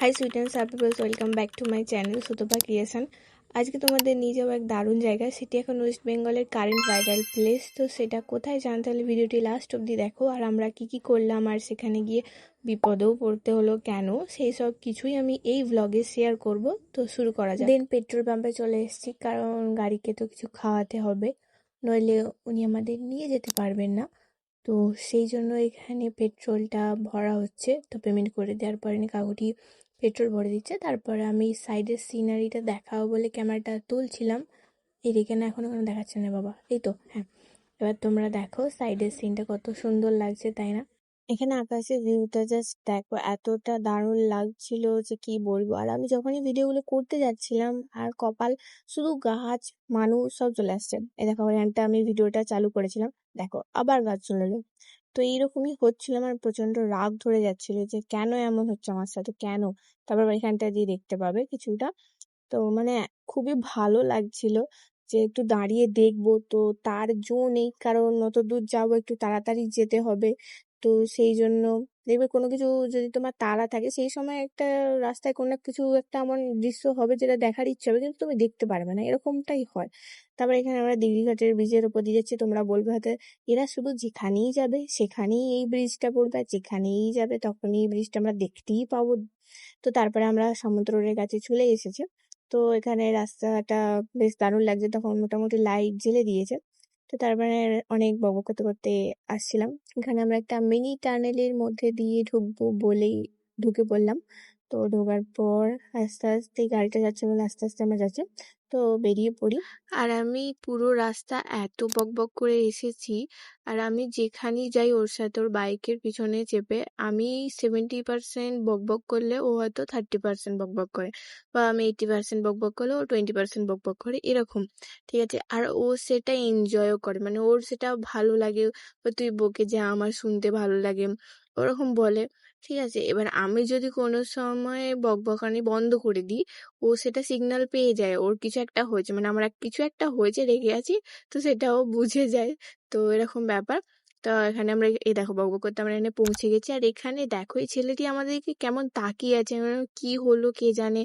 High sweet and sour peoples, welcome back to my channel Sutapa creation. আজকে তোমাদের নিয়ে যাবো এক দারুণ জায়গা, সেটি এখন ওয়েস্ট বেঙ্গলের কারেন্ট ভাইরাল প্লেস। তো সেটা কোথায় জানতে হলে ভিডিওটি লাস্ট অবধি দেখো। আর আমরা কি করলাম আর সেখানে গিয়ে বিপদেও পড়তে হলো কেন, সেই সব কিছুই আমি এই ভ্লগে শেয়ার করব। তো শুরু করা যাক। দেন পেট্রোল পাম্পে চলে এসেছি, কারণ গাড়িকে তো কিছু খাওয়াতে হবে, নইলে উনি আমাদের নিয়ে যেতে পারবেন না। তো সেই জন্য এখানে পেট্রোলটা ভরা হচ্ছে। তো পেমেন্ট করে দেওয়ার পরে কাকুটি পেট্রোল ভরে দিচ্ছে। তারপরে আমি সাইডের সিনারিটা দেখাবো বলে ক্যামেরাটা তুলছিলাম। এদিকে না, এখনো কোনো দেখাচ্ছে না বাবা, এই তো হ্যাঁ। এবার তোমরা দেখো সাইডের সিনটা কত সুন্দর লাগছে, তাই না? এখানে আকাশের ভিউটা জাস্ট দেখো, এতটা দারুণ লাগছিল যে কি বলবো। আর আমি যখনই ভিডিওগুলো করতে যাচ্ছিলাম, আর কপাল, শুধু গাছ, মানুষ সব চলে আসছে। এই দেখো, এখানটা আমি ভিডিওটা চালু করেছিলাম, দেখো আবার গাছ চলে এলো। তো এইরকমই হচ্ছিল, আমার প্রচন্ড রাগ ধরে যাচ্ছিল যে কেন এমন হচ্ছে আমার সাথে, কেন। তারপর এখানটা দিয়ে দেখতে পাবে কিছুটা। তো খুবই ভালো লাগছিল যে একটু দাঁড়িয়ে দেখবো। তো তার জো নেই, কারণ অত দূর যাবো, একটু তাড়াতাড়ি যেতে হবে। তো সেই জন্য দেখবে, কোনো কিছু যদি তোমার তাড়া থাকে, সেই সময় একটা রাস্তায় কোনো কিছু একটা এমন দৃশ্য হবে যেটা দেখার ইচ্ছে হবে, কিন্তু তুমি দেখতে পারবে না, এরকমটাই হয়। তারপর এখানে আমরা দিঘিঘাটের ব্রিজের উপর দিয়ে যাচ্ছি। তোমরা বলবে হয়তো এরা শুধু যেখানেই যাবে সেখানেই এই ব্রিজটা পড়বে, আর যেখানেই যাবে তখনই এই ব্রিজটা আমরা দেখতেই পাবো। তো তারপরে আমরা সমুদ্রের কাছে চলে এসেছি। তো এখানে রাস্তাটা বেশ দারুণ লাগছে, তখন মোটামুটি লাইট জ্বেলে দিয়েছে। তো তারপরে অনেক বকবক করতে করতে আসছিলাম। এখানে আমরা একটা মিনি টানেলের মধ্যে দিয়ে ঢুকবো বলেই ঢুকে পড়লাম। তো ঢোকার পর আস্তে আস্তে গাড়িটা যাচ্ছে বলে আস্তে আস্তে আমরা যাচ্ছি। তো বেরিয়ে পড়ি। আর আমি পুরো রাস্তা এত বকবক করে এসেছি, আর আমি যেখানেই যাই ওর সাথে, ওর বাইকের পিছনে চেপে আমি 70% বকবক করলে ও হয়তো 30% বকবক করে, বা আমি 80% বকবক করলে ও 20% বকবক করে, এরকম। ঠিক আছে, আর ও সেটা এনজয়ও করে, ওর সেটা ভালো লাগে। বা তুই বকে যা, আমার শুনতে ভালো লাগে, ওরকম বলে। ঠিক আছে, এবার আমি যদি কোনো সময় বকবকানি বন্ধ করে দিই, ও সেটা সিগন্যাল পেয়ে যায় ওর কিছু একটা হয়েছে, আমার কিছু একটা হয়েছে, রেগে আছি, তো সেটাও বুঝে যায়। তো এরকম ব্যাপার। তো এখানে আমরা এই দেখো বকবক করতে আমরা এখানে পৌঁছে গেছি। আর এখানে দেখো এই ছেলেটি আমাদেরকে কেমন তাকিয়ে আছে, কি হলো কে জানে,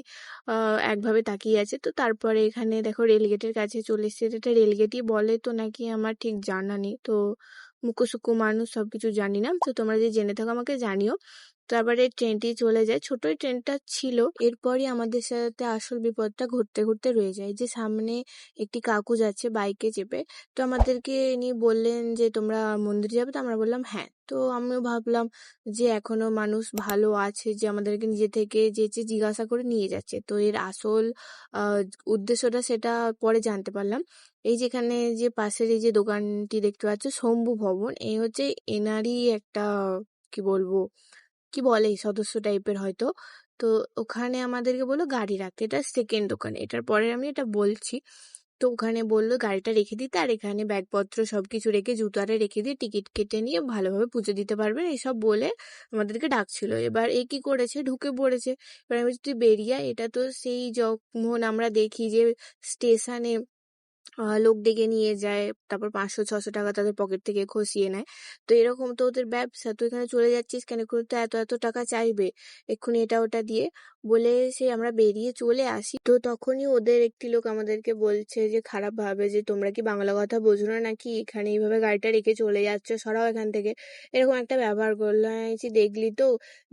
একভাবে তাকিয়ে আছে। তো তারপরে এখানে দেখো রেলগেটের কাছে চলে এসেছে। এটা রেলগেটই বলে তো নাকি, আমার ঠিক জানা নেই। তো মুখোসুকু মানুষ, সবকিছু জানি না। তো তোমরা যে জেনে থাকো আমাকে জানিও। তারপরে ট্রেনটি চলে যায়, ছোটই ট্রেনটা ছিল। এরপরই আমাদের সাথে আসল বিপদটা ঘুরতে ঘুরতে রয়ে যায়, যে সামনে একটি কাকু যাচ্ছে বাইকে চেপে। তো আমাদেরকে নিয়ে বললেন যে তোমরা মন্দিরে যাবে। তো আমরা বললাম হ্যাঁ। তো আমিও ভাবলাম যে এখনো মানুষ ভালো আছে যে আমাদেরকে নিজে থেকে যেচে জিজ্ঞাসা করে নিয়ে যাচ্ছে। তো এর আসল আহ উদ্দেশ্যটা সেটা পরে জানতে পারলাম। এই যেখানে যে পাশের এই যে দোকানটি দেখতে পাচ্ছ, শম্ভু ভবন, এই হচ্ছে এনারই একটা, কি বলবো, কি বলে, সদস্য টাইপের হয়তো। তো ওখানে আমাদেরকে বললো গাড়ি রাখতে, এটা সেকেন্ড দোকান, এটার পরে আমি এটা বলছি। তো ওখানে বললো গাড়িটা রেখে দিতে, আর এখানে ব্যাগপত্র সবকিছু রেখে জুতারে রেখে দিয়ে টিকিট কেটে নিয়ে ভালোভাবে পুজো দিতে পারবেন, এসব বলে আমাদেরকে ডাকছিল। এবার এ কি করেছে, ঢুকে পড়েছে। এবার আমি বলছি, তুই বেরিয়ে আয়। এটা তো সেই যখন আমরা দেখি যে স্টেশনে লোক ডেকে নিয়ে যায়, তারপর 500-600 টাকা তাদের পকেট থেকে খসিয়ে নেয়। তো এরকম তো ওদের ব্যবসা, তুই এখানে চলে যাচ্ছিস কেন, করে তো এত এত টাকা চাইবে এক্ষুনি, এটা ওটা দিয়ে বলে সে আমরা বেরিয়ে চলে আসি। তো তখনই ওদের একটি লোক আমাদেরকে বলছে যে খারাপ ভাবে, যে তোমরা কি বাংলা কথা বোঝো না নাকি, এখানে এইভাবে গাড়িটা রেখে চলে যাচ্ছ, সরাও এখান থেকে, এরকম একটা ব্যবহার করলো। আমি বলছি, দেখলি তো,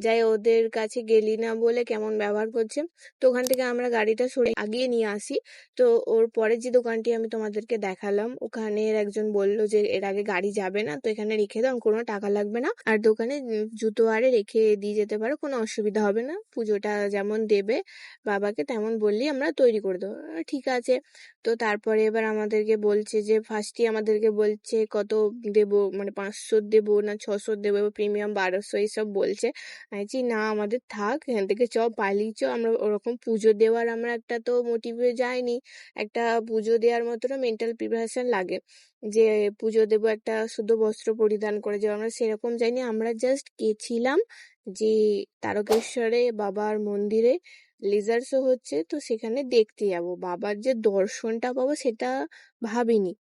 যাই ওদের কাছে গেলি না বলে কেমন ব্যবহার করছে। তো ওখান থেকে আমরা গাড়িটা সরিয়ে আগিয়ে নিয়ে আসি। তো ওর পরের যে দোকানটি আমি তোমাদেরকে দেখালাম, ওখানের একজন বলল যে এর আগে গাড়ি যাবে না, তো এখানে রেখে দাও, কোনো টাকা লাগবে না, আর দোকানে জুতো আরে রেখে দিয়ে যেতে পারো, কোনো অসুবিধা হবে না, পুজোটা যেমন দেবে বাবাকে তেমন বললেই আমরা তৈরি করে দেবো। ঠিক আছে। তো তারপরে এবার আমাদেরকে বলছে যে ফার্স্টই আমাদেরকে বলছে কত দেব, 500 দেবো না 600 দেবো, প্রিমিয়াম 1200, এইসব বলছে। আমি বলছি না, আমাদের থাক, এখান থেকে চ, পালিয়ে চ, আমরা ওরকম পুজো দেওয়ার আমরা একটা তো মোটিভে যাইনি। একটা পুজো দেওয়ার মতো মেন্টাল প্রিপারেশন লাগে, যে পুজো দেবো একটা শুদ্ধ বস্ত্র পরিধান করে, যে আমরা সেরকম যাইনি। আমরা জাস্ট গেছিলাম যে তারকেশ্বরে বাবার মন্দিরে লেজার শো হচ্ছে, তো সেখানে দেখতে যাব। বাবার যে দর্শনটা পাবো সেটা ভাবিনি,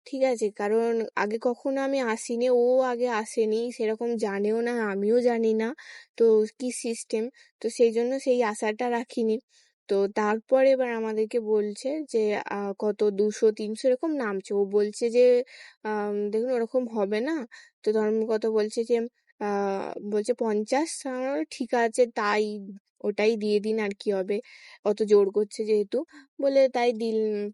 ঠিক আছে, কারণ আগে কখনো আমি আসিনি, ও আগে আসেনি, সেরকম জানেও না, আমিও জানি না তো কি সিস্টেম, তো সেই জন্য সেই আশাটা রাখিনি। তো তারপরে এবার আমাদেরকে বলছে যে কত 200-300 এরকম নামছে। ও বলছে যে দেখুন ওরকম হবে না। তো ধর্মকথা বলছে যে বলছে 50। আমরা বললাম, ঠিক আছে তাই, ওটাই দিয়ে দিন, আর কি হবে, অত জোর করছে যেহেতু, বলে তাই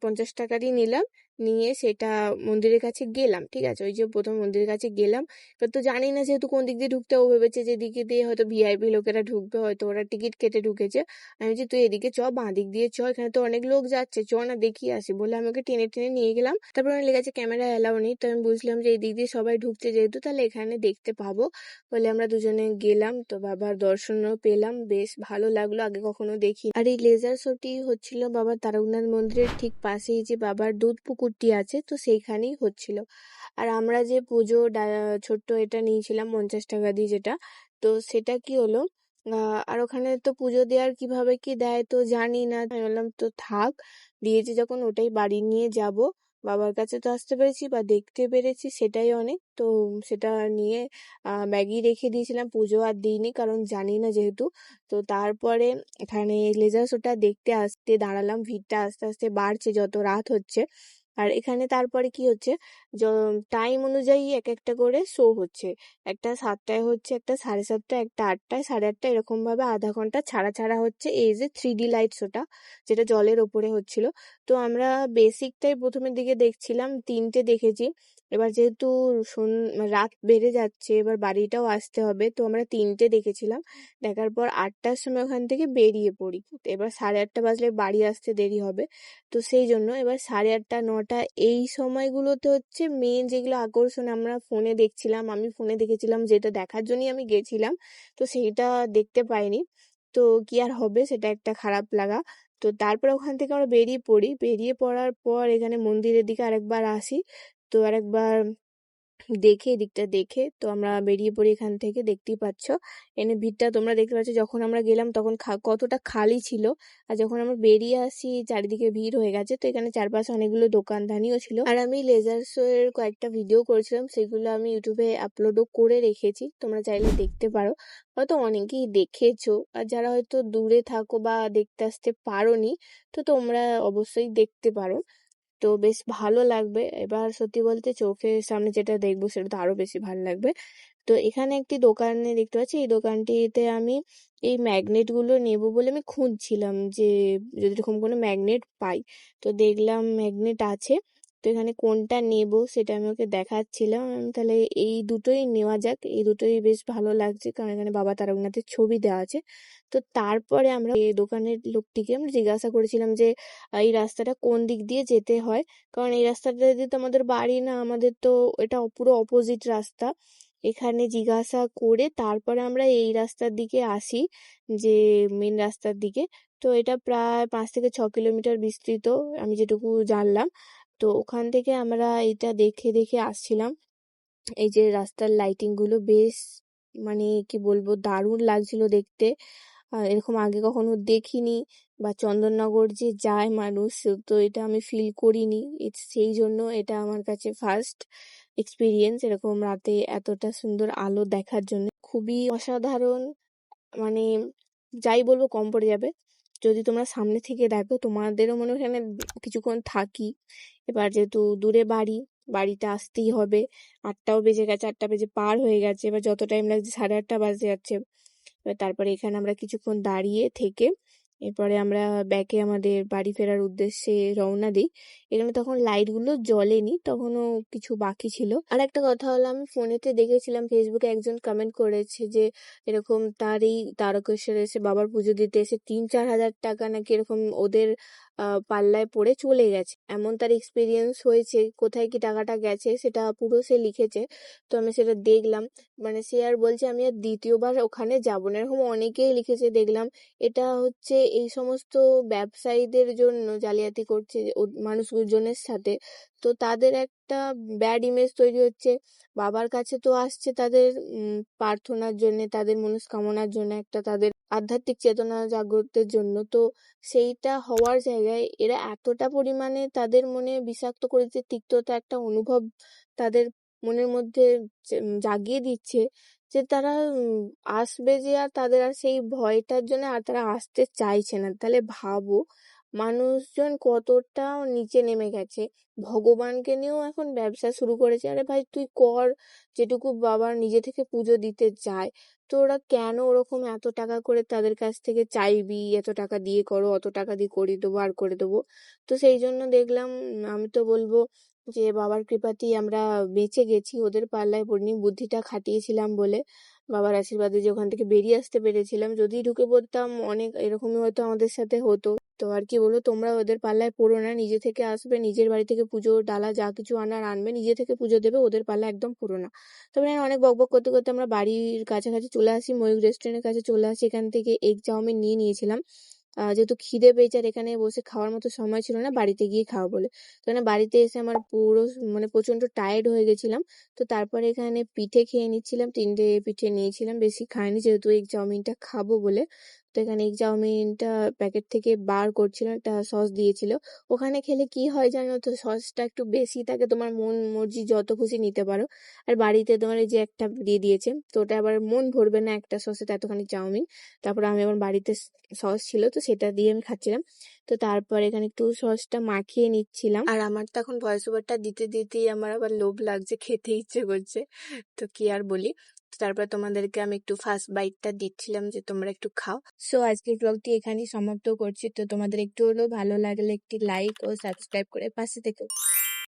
50 টাকারই নিলাম। নিয়ে সেটা মন্দিরের কাছে গেলাম, ঠিক আছে, ওই যে প্রথম মন্দিরের কাছে গেলাম। এবার তো জানি না যেহেতু কোন দিক দিয়ে ঢুকতে, ও ভেবেছে যে দিকে দিয়ে হয়তো ভিআইপি লোকেরা ঢুকবে, হয়তো ওরা টিকিট কেটে ঢুকেছে। আমি বলছি তুই এদিকে চ, বাঁ দিক দিয়ে চ, এখানে তো অনেক লোক যাচ্ছে, চ না দেখিয়ে আসি, বলে আমি ওকে টেনে টেনে নিয়ে গেলাম। তারপর ওখানে লেগেছে ক্যামেরা অ্যালাউ নেই, তো আমি বুঝলাম যে এই দিক দিয়ে সবাই ঢুকছে যেহেতু, তাহলে এখানে দেখতে পাবো, বলে আমরা দুজনে গেলাম। তো বাবার দর্শনও পেলাম, বেশ ভালো লাগলো, আগে কখনো দেখি। আর এই লেজার শোটি হচ্ছিল বাবা তারকনাথ মন্দিরের ঠিক পাশেই যে বাবার দুধ পুকুরটি আছে, তো সেইখানেই হচ্ছিল। আর আমরা যে পুজো ছোট্ট এটা নিয়েছিলাম 50 টাকা দিয়ে, যেটা, তো সেটা কি হলো, আর ওখানে তো পুজো দেওয়ার কিভাবে কি দেয় তো জানি না, আমি বললাম তো থাক, দিয়েছি যখন ওটাই বাড়ি নিয়ে যাব, বাবার কাছে তো আসতে পেরেছি বা দেখতে পেরেছি, সেটাই অনেক। তো সেটা নিয়ে ব্যাগই রেখে দিয়েছিলাম, পুজো আর দিইনি কারণ জানি না যেহেতু। তো তারপরে এখানে লেজার শোটা দেখতে আসতে দাঁড়ালাম, ভিড়টা আস্তে আস্তে বাড়ছে যত রাত হচ্ছে। আর এখানে তারপরে কি হচ্ছে, টাইম অনুযায়ী এক একটা করে শো হচ্ছে, একটা 7টায় হচ্ছে, একটা 7:30টায়, একটা 8টায়, 8:30টায়, এরকম ভাবে আধা ঘন্টা ছাড়া ছাড়া হচ্ছে। এই যে 3D লাইট শোটা, যেটা জলের ওপরে হচ্ছিল, তো আমরা বেসিকটাই প্রথমের দিকে দেখছিলাম, 3টে দেখেছি। এবার যেহেতু রাত বেড়ে যাচ্ছে, এবার বাড়িটাও আসতে হবে, তো আমরা 3টে দেখেছিলাম। দেখার পর 8টার সময় ওখান থেকে বেরিয়ে পড়ি, এবার 8:30 বাজলে বাড়ি আসতে দেরি হবে, তো সেই জন্য এবার 8:30, 9টা এই সময়গুলোতে হচ্ছে মেন যেগুলো আকর্ষণ। আমরা ফোনে দেখছিলাম, আমি ফোনে দেখেছিলাম, যেটা দেখার জন্যই আমি গেছিলাম, তো সেইটা দেখতে পাইনি। তো কি আর হবে, সেটা একটা খারাপ লাগা। তো তারপর ওখান থেকে আমরা বেরিয়ে পড়ি, বেরিয়ে পড়ার পর এখানে মন্দিরের দিকে আরেকবার আসি, তো আরেকবার দেখে এদিকটা দেখে তো আমরা বেরিয়ে পড়ি এখান থেকে। দেখতেই পাচ্ছ এনে ভিড়টা তোমরা দেখতে পাচ্ছ, যখন আমরা গেলাম তখন কতটা খালি ছিল, আর যখন আমরা বেরিয়ে আসি চারিদিকে ভিড় হয়ে গেছে। তো এখানে চারপাশে অনেকগুলো দোকানদানিও ছিল। আর আমি লেজার শো এর কয়েকটা ভিডিও করেছিলাম, সেগুলো আমি ইউটিউবে আপলোডও করে রেখেছি, তোমরা চাইলে দেখতে পারো, হয়তো অনেকেই দেখেছো। আর যারা হয়তো দূরে থাকো বা দেখতে আসতে পারোনি, তো তোমরা অবশ্যই দেখতে পারো, তো বেশ ভালো লাগবে। এবার সত্যি বলতে চোখের সামনে যেটা দেখবো সেটা তো আরো বেশি ভালো লাগবে। তো এখানে একটি দোকানে দেখতে পাচ্ছি, এই দোকানটিতে আমি এই ম্যাগনেট গুলো নেবো বলে আমি খুঁজছিলাম যে যদি এরকম কোনো ম্যাগনেট পাই, তো দেখলাম ম্যাগনেট আছে। তো এখানে কোনটা নেব সেটা আমি ওকে দেখাচ্ছিলাম, আমি তাহলে এই দুটোই নেওয়া যাক, এই দুটোই বেশ ভালো লাগছে কারণ এখানে বাবা তারকনাথের ছবি দেওয়া আছে। তো তারপরে আমরা এই দোকানের লোকটিকে আমরা জিজ্ঞাসা করেছিলাম যে এই রাস্তাটা কোন দিক দিয়ে যেতে হয়, কারণ এই রাস্তাটা দিয়ে তো আমাদের বাড়ি না, আমাদের তো এটা পুরো অপোজিট রাস্তা। এখানে জিজ্ঞাসা করে তারপরে আমরা এই রাস্তার দিকে আসি, যে মেন রাস্তার দিকে। তো এটা প্রায় 5 থেকে 6 কিলোমিটার বিস্তৃত, আমি যেটুকু জানলাম। তো ওখান থেকে আমরা এটা দেখে দেখে আসছিলাম। এই যে রাস্তার লাইটিং গুলো বেশ, মানে কি বলবো, দারুণ লাগছিল দেখতে, এরকম আগে কখনো দেখিনি। বা চন্দননগর যে যায় মানুষ, তো এটা আমি ফিল করিনি, সেই জন্য এটা আমার কাছে ফার্স্ট এক্সপিরিয়েন্স এরকম রাতে এতটা সুন্দর আলো দেখার জন্য, খুবই অসাধারণ। মানে যাই বলবো কম পড়ে যাবে, যদি তোমরা সামনে থেকে দেখো, তোমাদেরও মনে হয় এখানে কিছুক্ষণ থাকি। এবার যেহেতু দূরে বাড়ি, বাড়িতে আসতেই হবে, 8টাও বেজে গেছে, 8টা বেজে পার হয়ে গেছে, এবার যত টাইম লাগছে 8:30 বাজে যাচ্ছে। এবার তারপরে এখানে আমরা কিছুক্ষণ দাঁড়িয়ে থেকে এরপরে আমরা ব্যাকে আমাদের বাড়ি ফেরার উদ্দেশ্যে রওনা দিই। এখানে তখন লাইট গুলো জ্বলেনি, তখনও কিছু বাকি ছিল। আর একটা কথা হলো, আমি ফোনেতে দেখেছিলাম, ফেসবুকে একজন কমেন্ট করেছে যে এরকম তার এই তারকেশ্বরে এসে বাবার পুজো দিতে এসে 3-4 হাজার টাকা নাকি এরকম ওদের পাল্লায় পড়ে চলে গেছে, এমন তার এক্সপিরিয়েন্স হয়েছে। কোথায় কি টাকাটা গেছে সেটা পুরো সে লিখেছে, তো আমি সেটা দেখলাম। মানে সে আর বলছে আমি আর দ্বিতীয়বার ওখানে যাবো না, এরকম অনেকেই লিখেছে দেখলাম। এটা হচ্ছে এই সমস্ত ব্যবসায়ীদের জন্য জালিয়াতি করছে মানুষজনের সাথে, তো তাদের একটা ব্যাড ইমেজ তৈরি হচ্ছে। বাবার কাছে তো আসছে তাদের প্রার্থনার জন্য, তাদের মনস্কামনার জন্য, একটা তাদের আধ্যাত্মিক চেতনা জাগ্রতের জন্য। তো সেইটা হওয়ার জায়গায় এরা এতটা পরিমাণে তাদের মনে বিষাক্ত করেছে, তিক্ততা একটা অনুভব তাদের মনের মধ্যে জাগিয়ে দিচ্ছে যে তারা আসবে যে, আর তাদের আর সেই ভয়টার জন্য আর তারা আসতে চাইছে না। তাহলে ভাবো মানুষজন কতটা নিচে নেমে গেছে, ভগবানকে নিয়েও এখন ব্যবসা শুরু করেছে। আরে ভাই তুই কর যেটুকু বাবার নিজে থেকে পুজো দিতে চায়, তো ওরা কেন ওরকম এত টাকা করে তাদের কাছ থেকে চাইবি, এত টাকা দিয়ে করো, অত টাকা দিয়ে করিয়ে দেবো আর করে দেবো। তো সেই জন্য দেখলাম, আমি তো বলবো যে বাবার কৃপাতেই আমরা বেঁচে গেছি, ওদের পাল্লায় পড়িনি, বুদ্ধিটা খাটিয়েছিলাম বলে বাবার আশীর্বাদে যে ওখান থেকে বেরিয়ে আসতে পেরেছিলাম। যদি ঢুকে পড়তাম অনেক এরকমই হয়তো আমাদের সাথে হতো। তো আর কি বলবো, তোমরা ওদের পাল্লায় পড়ো না, নিজে থেকে আসবে, নিজের বাড়ি থেকে পুজো ডালা যা কিছু আনার আনবে, নিজে থেকে পুজো দেবে, ওদের পাল্লায় একদম পড়ো না। তবে অনেক বকবক করতে করতে আমরা বাড়ির কাছাকাছি চলে আসি, ময়ূর রেস্টুরেন্টের কাছে চলে আসি। এখান থেকে এগ চাউমিন নিয়ে নিয়েছিলাম, যেহেতু খিদে পেয়েছে আর এখানে বসে খাওয়ার মতো সময় ছিল না, বাড়িতে গিয়ে খাওয়া বলে। তো এখানে বাড়িতে এসে আমার পুরো প্রচন্ড টায়ার্ড হয়ে গেছিলাম। তো তারপরে এখানে পিঠে খেয়ে নিচ্ছিলাম, 3টে পিঠে নিয়েছিলাম, বেশি খাইনি যেহেতু এগ চাউমিনটা খাবো বলে। তো এখানে এগ চাউমিনটা প্যাকেট থেকে বার করছিলাম, একটা সস দিয়েছিল। ওখানে খেলে কি হয় জানো তো, সসটা একটু বেশি থাকে, তোমার মন মর্জি যত খুশি নিতে পারো। আর বাড়িতে তোমার এই যে একটা দিয়ে দিয়েছে, তো ওটা আবার মন ভরবে না একটা সসে এতখানি চাউমিন। তারপরে আমি আমার বাড়িতে সস ছিল তো সেটা দিয়ে আমি খাচ্ছিলাম। তো তারপর এখানে একটু সসটা মাখিয়ে নিচ্ছিলাম। আর আমার তো এখন ভয়েস ওভারটা দিতে দিতেই আমার আবার লোভ লাগছে, খেতে ইচ্ছে করছে, তো কি আর বলি। তো তারপর তোমাদেরকে আমি একটু ফার্স্ট বাইটটা দিচ্ছিলাম যে তোমরা একটু খাও। সো আজকের ব্লগটি এখানেই সমাপ্ত করছি। তো তোমাদের একটু হলেও ভালো লাগলে একটি লাইক ও সাবস্ক্রাইব করে পাশে থেকো।